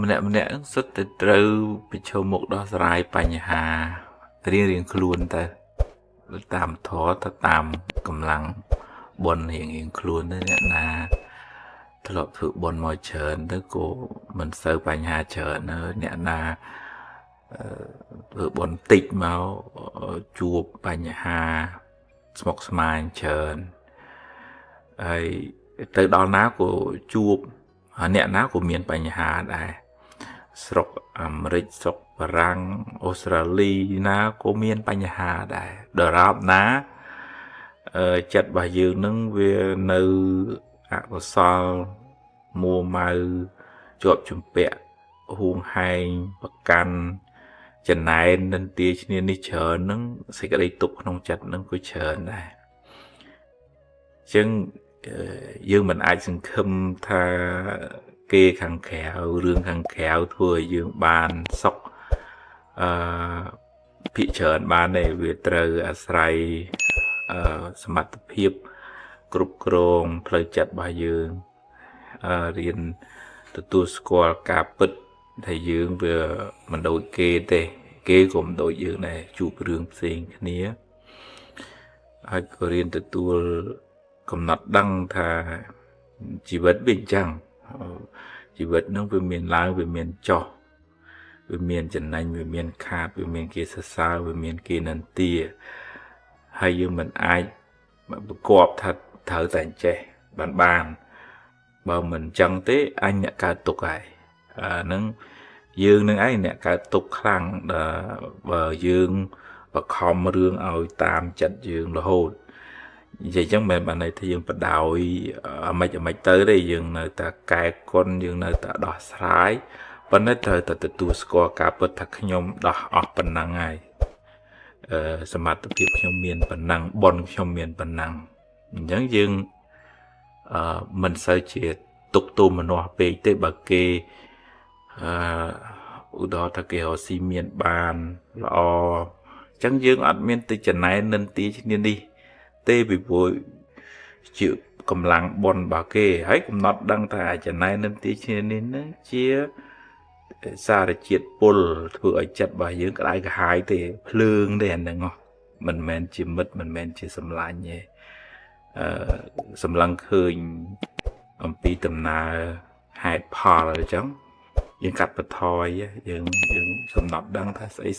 ម្នាក់សុទ្ធតែត្រូវប្រឈមមុខដោះស្រាយបញ្ហារៀងខ្លួនទៅតាមធម៌ទៅតាមកម្លាំងបុណ្យរៀងខ្លួនទៅអ្នកណាធ្លាប់ធ្វើបុណ្យមកច្រើនទៅក៏មិនសូវបញ្ហាច្រើនអ្នកណាធ្វើបុណ្យតិចមកជួបបញ្ហាស្មុគស្មាញច្រើនហើយទៅដល់ណាក៏ជួបអ្នកណាក៏មានបញ្ហាដែរស្រុកអាមេរិកស្រុកបារាំងអូស្ត្រាលីណាក៏មានបញ្ហាដែរដរាបណាចិត្តរបស់យើងនឹងវានៅអកុសលមួម៉ៅជាប់ជំពាក់ហួងហែងប្រកាន់ចំណែននិន្ទាឈ្នានេះច្រើននឹងសេចក្តីទុក្ខក្នុងចិត្តនឹងក៏ច្រើនដែរអញ្ចឹងយើងមិនអាចសង្ឃឹមថាគេខាងក្រៅរឿងខាងក្រៅធ្វើឲ្យយើងបានសុខភាគច្រើនបានទេវាត្រូវអាស្រ័យសមត្ថភាពគ្រប់គ្រងផ្លូវចិត្តរបស់យើងរៀនទទួលស្គាល់ការពិតដែលយើងវាមិនដូចគេទេគេក៏មិនដូចយើងដែរជួបរឿងផ្សេងគ្នាហើយក៏រៀនទទួលកំណត់ដឹងថាជីវិតវាអញ្ចឹងជីវិតនឹងវាមានឡើងវាមានចុះវាមានចំណេញវាមានខាតវាមានគេសរសើរវាមានគេនន្ទាហើយយើងមិនអាចប្រកបថាត្រូវតែអញ្ចេះបានបើមិនអញ្ចឹងទេអញអ្នកកើតទុកហើយហ្នឹងយើងនឹងឯងអ្នកកើតទុកខ្លាំងបើយើងបខំរឿងឲ្យតាមចិត្តយើងរហូតនិយាយចឹងមិនបានន័យថាយើងបដោយអាម៉េចទៅទេយើងនៅតែកែគុណយើងនៅតែដោះស្រាយប៉ុន្តែត្រូវតែទទួលស្គាល់ការពិតថាខ្ញុំដោះអស់ប៉ុណ្ណឹងហើយសមត្ថភាពខ្ញុំមានប៉ុណ្ណឹងបុណ្យខ្ញុំមានប៉ុណ្ណឹងអញ្ចឹងយើងមិនសូវជាទុកទោមនោះពេកទេបើគេឧទាហរណ៍ថាគេរកស៊ីមានបានល្អអញ្ចឹងយើងអត់មានទៅចំណែននិន្ទាឈ្នានេះទេពីព្រោះជាកម្លាំងបុណ្យរបស់គេហើយកំណត់ដឹងថាចំណែននិន្ទាឈ្នានេះនឹងជាសារជាតិពុលធ្វើឲ្យចិត្តរបស់យើងក្តៅក្រហាយទេភ្លើងទេអាហ្នឹងមិនមែនជាមិត្តមិនមែនជាសម្លាញ់ទេសម្លឹងឃើញអំពីដំណើរហេតុផលអញ្ចឹងយើងកាត់បន្ថយយើងកំណត់ដឹងថាស្អី